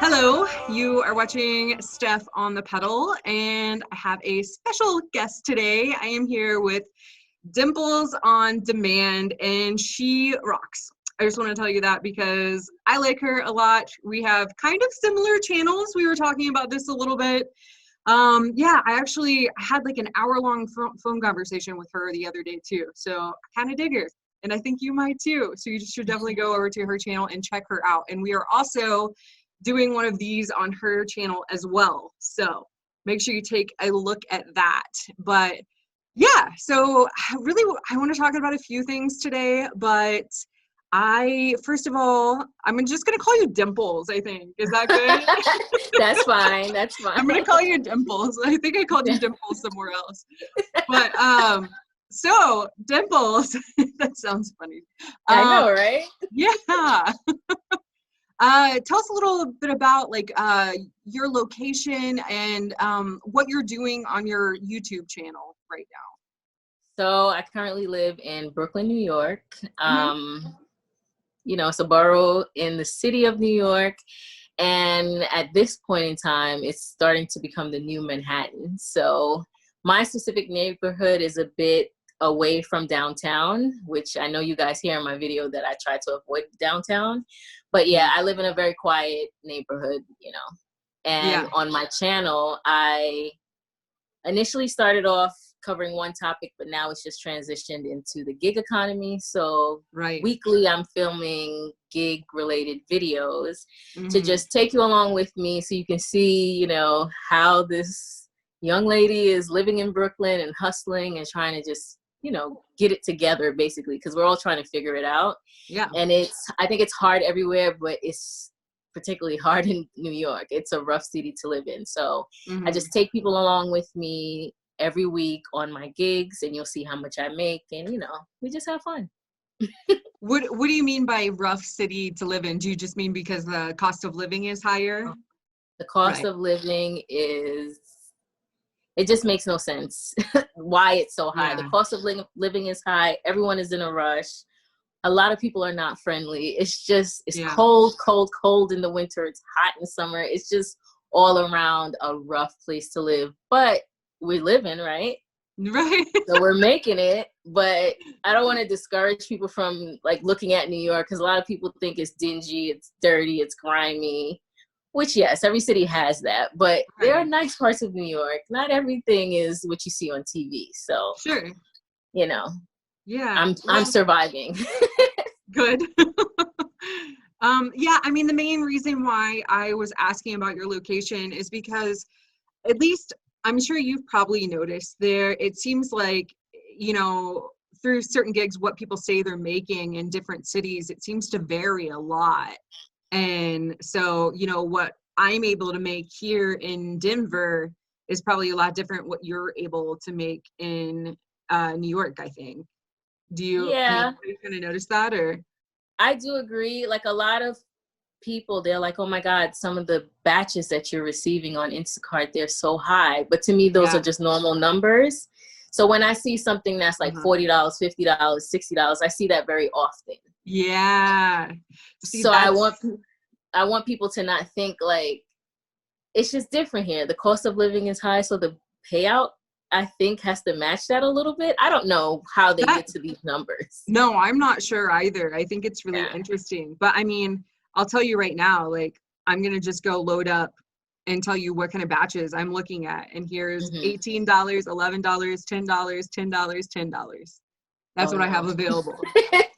Hello, you are watching Steph on the Pedal, and I have a special guest today. I am here with Dimples on Demand, and she rocks. I just want to tell you that because I like her a lot. We have kind of similar channels. We were talking about this a little bit. I actually had like an hour-long phone conversation with her the other day too. So I kind of dig her, and I think you might too. So you should definitely go over to her channel and check her out. And we are also doing one of these on her channel as well. So make sure you take a look at that. But yeah, so I want to talk about a few things today, but first of all, I'm just going to call you Dimples, I think. Is that good? That's fine. That's fine. I'm going to call you Dimples. I think I called you Dimples somewhere else. But, so Dimples, that sounds funny. I know, right? Yeah. Tell us a little bit about your location and what you're doing on your YouTube channel right now. So I currently live in Brooklyn, New York. It's a borough in the city of New York. And at this point in time, it's starting to become the new Manhattan. So my specific neighborhood is a bit away from downtown, which I know you guys hear in my video that I try to avoid downtown. But yeah, I live in a very quiet neighborhood, And on my channel, I initially started off covering one topic, but now it's just transitioned into the gig economy. So weekly, I'm filming gig related videos to just take you along with me so you can see, how this young lady is living in Brooklyn and hustling and trying to just, get it together basically, because we're all trying to figure it out. Yeah. And I think it's hard everywhere, but it's particularly hard in New York. It's a rough city to live in. So I just take people along with me every week on my gigs, and you'll see how much I make, and we just have fun. What do you mean by rough city to live in? Do you just mean because the cost of living is higher? The cost of living it just makes no sense why it's so high. The cost of living is high. Everyone is in a rush. A lot of people are not friendly. It's cold in the winter. It's hot in summer. It's just all around a rough place to live. But we're living, right? Right. So we're making it. But I don't want to discourage people from looking at New York, because a lot of people think it's dingy, it's dirty, it's grimy. Which, yes, every city has that. But there are nice parts of New York. Not everything is what you see on TV. So, sure. I'm surviving. Good. The main reason why I was asking about your location is because, at least I'm sure you've probably noticed it seems like, through certain gigs, what people say they're making in different cities, it seems to vary a lot. And so, what I'm able to make here in Denver is probably a lot different what you're able to make in New York, I think. Do you kind of notice that? Or I do agree. A lot of people, they're like, oh my God, some of the batches that you're receiving on Instacart, they're so high. But to me, those are just normal numbers. So when I see something that's $40, $50, $60, I see that very often. Yeah. See, so I want people to not think it's just different here. The cost of living is high, so the payout, I think, has to match that a little bit. I don't know how they get to these numbers. No, I'm not sure either. I think it's really interesting. But I'll tell you right now, I'm going to just go load up and tell you what kind of batches I'm looking at. And here's $18, $11, $10, $10, $10. That's what I have available.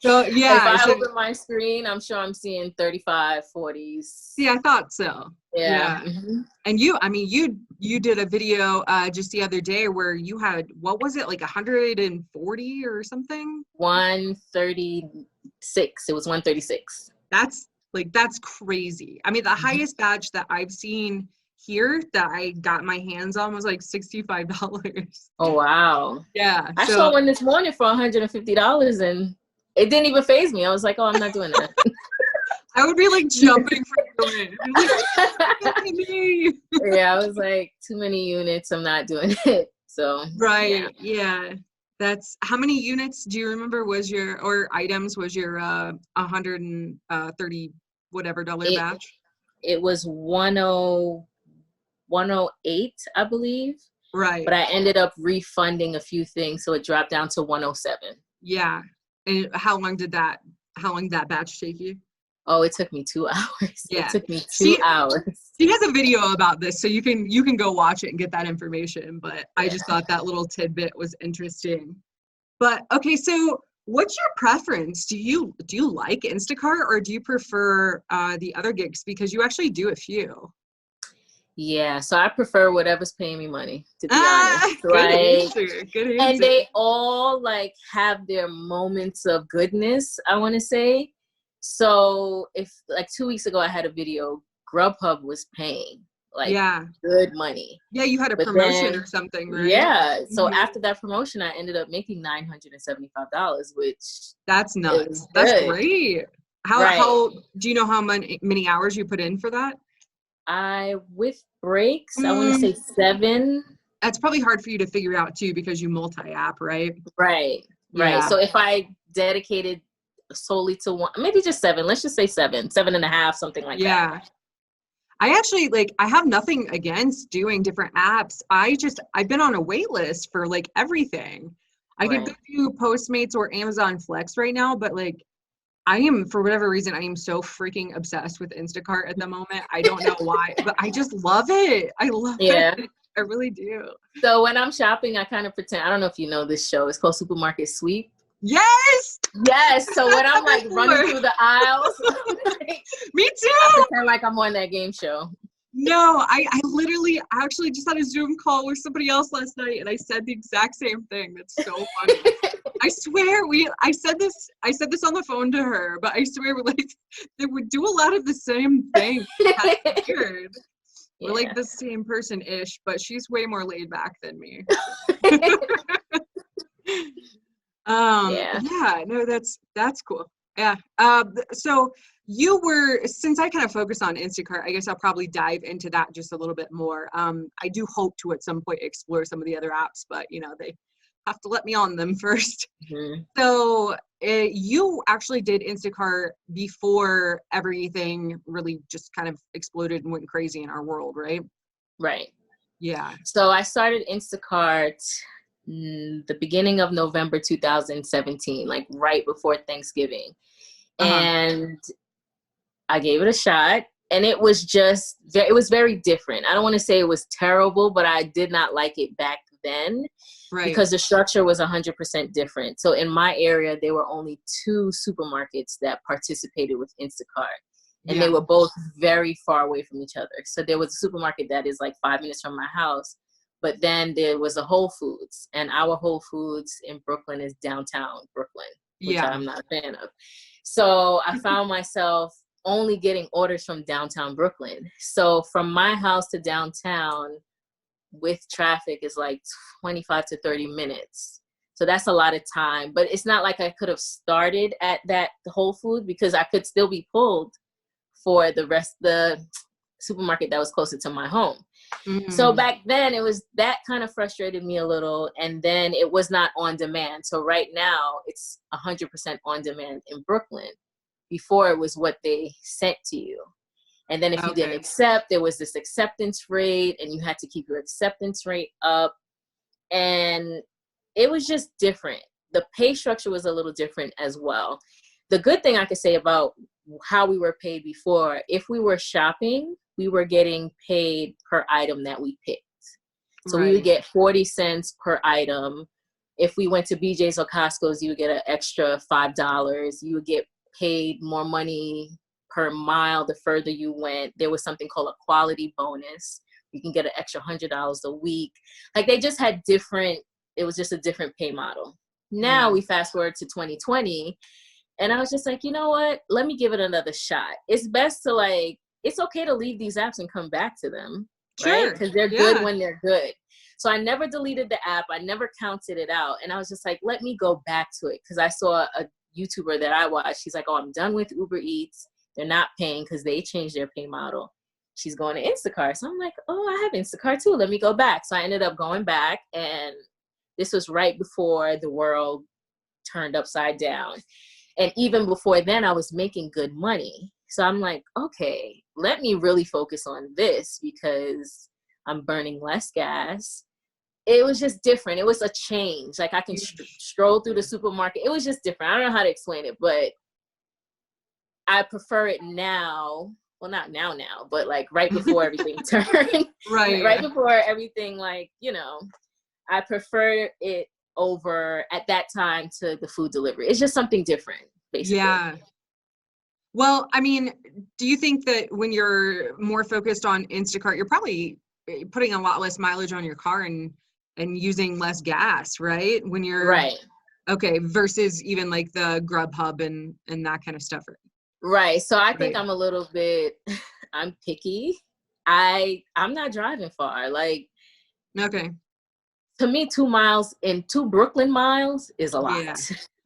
So yeah. If I open my screen, I'm sure I'm seeing 35, 40s. See, I thought so. Yeah. And you did a video just the other day where you had, what was it, 140 or something? 136. It was 136. That's crazy. The highest batch that I've seen here that I got my hands on was $65. Oh wow. Yeah. I saw one this morning for $150 and it didn't even faze me. I was like, oh, I'm not doing that. I would be jumping for joy. Yeah, I was like, too many units, I'm not doing it. So yeah. That's how many units do you remember items was your $130 whatever batch? it was 108, I believe. Right. But I ended up refunding a few things, so it dropped down to 107. Yeah. And how long did that batch take you? Oh, it took me 2 hours. Yeah. It took me 2 hours. She has a video about this, so you can go watch it and get that information. But I just thought that little tidbit was interesting. But okay, so what's your preference? Do you like Instacart, or do you prefer the other gigs? Because you actually do a few. Yeah, so I prefer whatever's paying me money, to be honest. Good answer. Good answer. And they all like have their moments of goodness, I want to say. So if like 2 weeks ago I had a video, Grubhub was paying like good money. Yeah, you had a promotion or something, right? Yeah. So after that promotion, I ended up making $975, which that's nuts. That's great. How do you know how many hours you put in for that? With breaks, I want to say 7. That's probably hard for you to figure out too, because you multi-app, right? Right. Yeah. So if I dedicated solely to one, maybe just 7, let's just say 7.5, something like that. Yeah. I actually I have nothing against doing different apps. I've been on a wait list for like everything. I could go do Postmates or Amazon Flex right now, but for whatever reason, I am so freaking obsessed with Instacart at the moment. I don't know why, but I just love it. I love it. I really do. So when I'm shopping, I kind of pretend, I don't know if you know this show, it's called Supermarket Sweep. Yes. So when I'm like running through the aisles, me too. I pretend like I'm on that game show. No, I actually just had a Zoom call with somebody else last night, and I said the exact same thing. That's so funny. I swear I said this on the phone to her, but I swear they would do a lot of the same thing. That's weird. We're like the same person-ish, but she's way more laid back than me. No, that's cool. Yeah. So since I kind of focus on Instacart, I guess I'll probably dive into that just a little bit more. I do hope to at some point explore some of the other apps, but they have to let me on them first. Mm-hmm. So you actually did Instacart before everything really just kind of exploded and went crazy in our world, right? Right. Yeah. So I started Instacart the beginning of November 2017, like right before Thanksgiving. And I gave it a shot, and it was very different. I don't want to say it was terrible, but I did not like it back then. Right. Because the structure was 100% different. So in my area, there were only 2 supermarkets that participated with Instacart. And they were both very far away from each other. So there was a supermarket that is like 5 minutes from my house. But then there was a Whole Foods. And our Whole Foods in Brooklyn is downtown Brooklyn, which I'm not a fan of. So I found myself only getting orders from downtown Brooklyn. So from my house to downtown, with traffic is like 25 to 30 minutes. So that's a lot of time, but it's not like I could have started at that Whole Food, because I could still be pulled for the supermarket that was closer to my home. Mm-hmm. So back then that kind of frustrated me a little, and then it was not on demand. So right now it's 100% on demand in Brooklyn. Before it was what they sent to you. And then if you didn't accept, there was this acceptance rate, and you had to keep your acceptance rate up. And it was just different. The pay structure was a little different as well. The good thing I could say about how we were paid before, if we were shopping, we were getting paid per item that we picked. So we would get 40 cents per item. If we went to BJ's or Costco's, you would get an extra $5. You would get paid more money per mile the further you went. There was something called a quality bonus. You can get an extra $100 a week. Like they just had it was just a different pay model. Now we fast forward to 2020, and I was just like, you know what? Let me give it another shot. It's best to it's okay to leave these apps and come back to them. Sure. Right? Because they're good when they're good. So I never deleted the app. I never counted it out. And I was just like, let me go back to it. Because I saw a YouTuber that I watched. She's like, oh, I'm done with Uber Eats. They're not paying because they changed their pay model. She's going to Instacart. So I'm like, oh, I have Instacart too. Let me go back. So I ended up going back, and this was right before the world turned upside down. And even before then, I was making good money. So I'm like, okay, let me really focus on this because I'm burning less gas. It was just different. It was a change. Like I can stroll through the supermarket. It was just different. I don't know how to explain it, but I prefer it now. Well, not now, but like right before everything turned. Right before everything, like, you know, I prefer it over at that time to the food delivery. It's just something different, basically. Yeah. Well, I mean, do you think that when you're more focused on Instacart, you're probably putting a lot less mileage on your car and using less gas, right? When you're right. Okay, versus even like the Grubhub and that kind of stuff. Right. So I think I'm a little bit, I'm picky. I'm not driving far. Like, okay. To me, 2 miles in 2 Brooklyn miles is a lot. Yeah.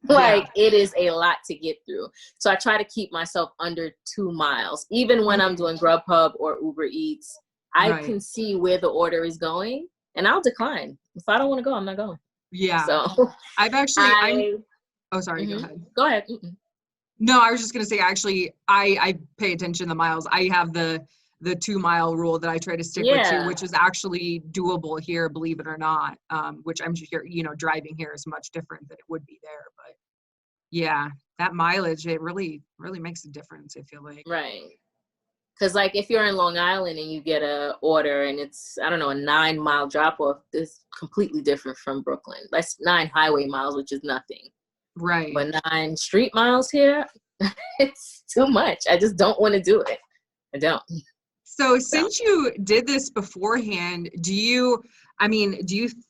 Like it is a lot to get through. So I try to keep myself under 2 miles. Even when I'm doing Grubhub or Uber Eats, I can see where the order is going and I'll decline. If I don't want to go, I'm not going. Yeah. So I've actually, oh, sorry, go ahead. Go ahead. No, I was just going to say, actually, I pay attention to the miles. I have the 2 mile rule that I try to stick with too, which is actually doable here, believe it or not. Which I'm sure, you know, driving here is much different than it would be there. But yeah, that mileage, it really, really makes a difference, I feel like. Right. Because like if you're in Long Island and you get a order and it's, I don't know, a 9 mile drop off, it's completely different from Brooklyn. That's 9 highway miles, which is nothing. Right. But 9 street miles here, it's too much. I just don't want to do it. I don't. So since you did this beforehand, do you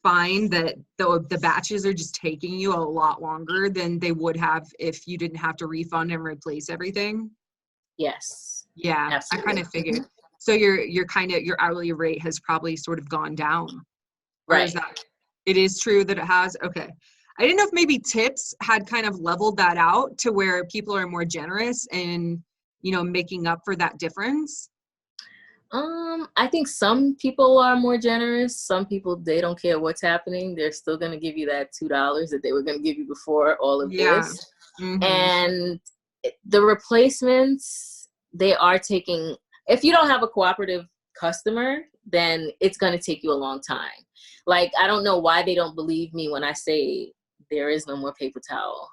find that the batches are just taking you a lot longer than they would have if you didn't have to refund and replace everything? Yes. Yeah, absolutely. I kind of figured. So your hourly rate has probably sort of gone down. Or Right. is that, it is true that it has? Okay. I didn't know if maybe tips had kind of leveled that out to where people are more generous and, you know, making up for that difference. I think some people are more generous. Some people, they don't care what's happening. They're still going to give you that $2 that they were going to give you before all of this. Mm-hmm. And the replacements, they are taking, if you don't have a cooperative customer, then it's going to take you a long time. Like, I don't know why they don't believe me when I say there is no more paper towel.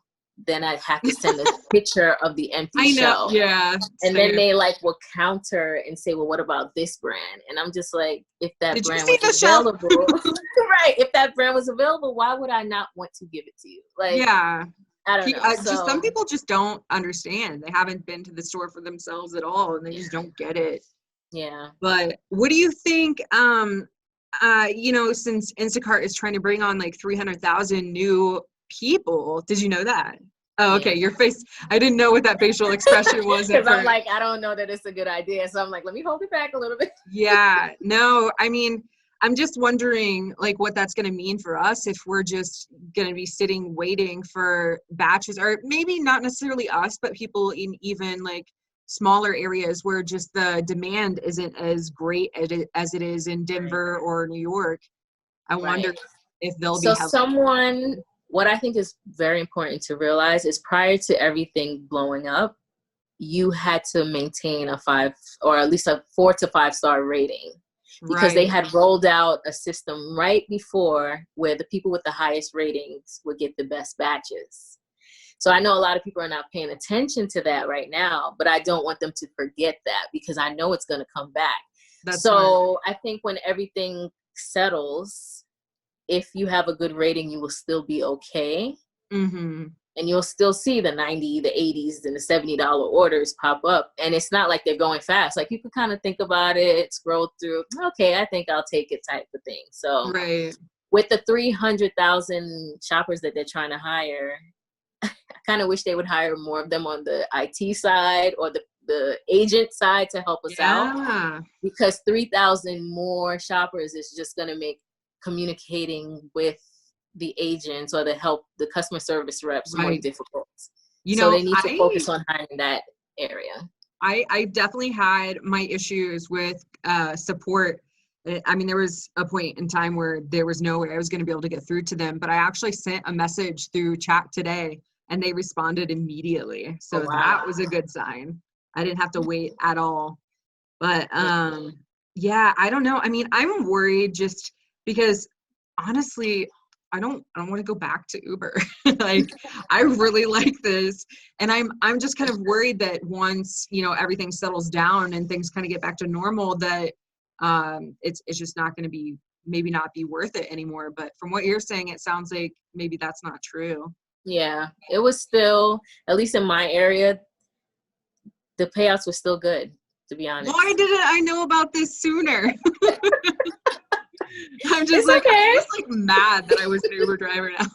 Then I have to send a picture of the empty shelf. Yeah. And then they like will counter and say, well, what about this brand? And I'm just like, if that brand was available, right? If that brand was available, why would I not want to give it to you? Like, yeah. I don't know. Just some people just don't understand. They haven't been to the store for themselves at all, and they just don't get it. Yeah. But what do you think? You know, since Instacart is trying to bring on like 300,000 new people, did you know that? Oh, okay. Your face, I didn't know what that facial expression was. Because I'm like, I don't know that it's a good idea. So I'm like, let me hold it back a little bit. Yeah. No, I mean, I'm just wondering like what that's going to mean for us if we're just going to be sitting waiting for batches, or maybe not necessarily us, but people in even like smaller areas where just the demand isn't as great as it is in Denver or New York. I wonder if they'll be what I think is very important to realize is prior to everything blowing up, you had to maintain a 5 or at least a 4 to 5 star rating, because they had rolled out a system right before where the people with the highest ratings would get the best batches. So I know a lot of people are not paying attention to that right now, but I don't want them to forget that because I know it's going to come back. I think when everything settles, if you have a good rating, you will still be okay. Mm-hmm. And you'll still see the 90, the 80s, and the $70 orders pop up. And it's not like they're going fast. Like you can kind of think about it, scroll through, okay, I think I'll take it type of thing. So with the 300,000 shoppers that they're trying to hire, I kind of wish they would hire more of them on the IT side or the agent side to help us out. Because 3,000 more shoppers is just going to make communicating with the agents or the customer service reps more difficult. So they need to focus on hiring that area. I definitely had my issues with support. I mean, there was a point in time where there was no way I was going to be able to get through to them, but I actually sent a message through chat today and they responded immediately. So that was a good sign. I didn't have to wait at all. But yeah, I don't know. I mean, I'm worried just because honestly, I don't want to go back to Uber. Like, I really like this, and I'm just kind of worried that once, you know, everything settles down and things kind of get back to normal, that it's just not going to be, maybe not be worth it anymore. But from what you're saying, it sounds like maybe that's not true. Yeah, it was still, at least in my area, the payouts were still good, to be honest. Why didn't I know about this sooner? I'm just It's like, okay. I'm just like mad that I was an Uber driver now.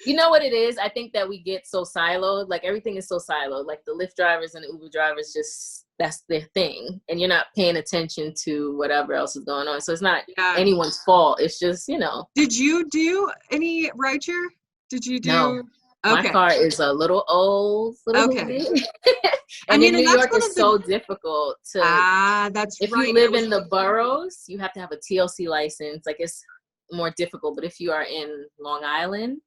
You know what it is? I think that we get so siloed. Like, everything is so siloed. Like, the Lyft drivers and the Uber drivers, just, that's their thing. And you're not paying attention to whatever else is going on. So it's not anyone's fault. It's just, you know. Did you do any rideshare? Did you do? No. Okay. My car is a little old, Okay. And in New York, it's so difficult to. That's if right. you live in the boroughs, you have to have a TLC license. Like, it's more difficult. But if you are in Long Island,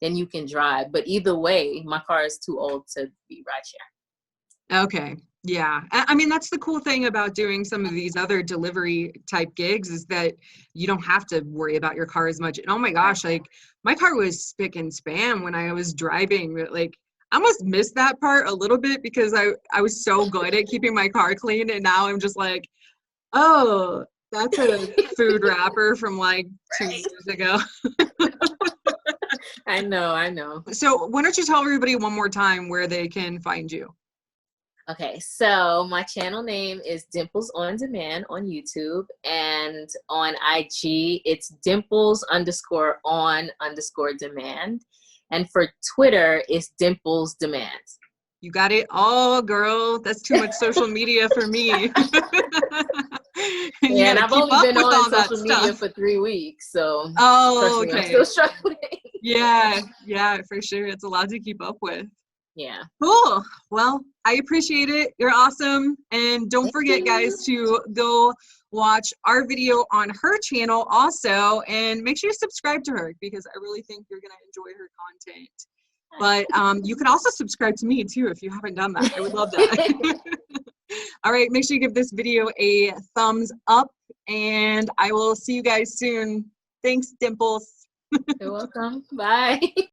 then you can drive. But either way, my car is too old to be rideshare. Okay. Yeah. I mean, that's the cool thing about doing some of these other delivery type gigs, is that you don't have to worry about your car as much. And oh my gosh, like, my car was spick and span when I was driving. Like, I almost missed that part a little bit because I was so good at keeping my car clean. And now I'm just like, oh, that's a food wrapper from like 2 years ago. I know. So why don't you tell everybody one more time where they can find you? Okay, so my channel name is Dimples on Demand on YouTube, and on IG, it's Dimples_on_demand. And for Twitter, it's Dimples Demand. You got it all, girl. That's too much social media for me. Yeah, and I've only been on social media for 3 weeks, so trust me, I'm still struggling. Yeah, for sure. It's a lot to keep up with. Yeah. Cool. Well, I appreciate it. You're awesome. And don't forget, guys, to go watch our video on her channel also, and make sure you subscribe to her, because I really think you're going to enjoy her content. But you can also subscribe to me too if you haven't done that. I would love that. All right, make sure you give this video a thumbs up, and I will see you guys soon. Thanks, Dimples. You're welcome. Bye.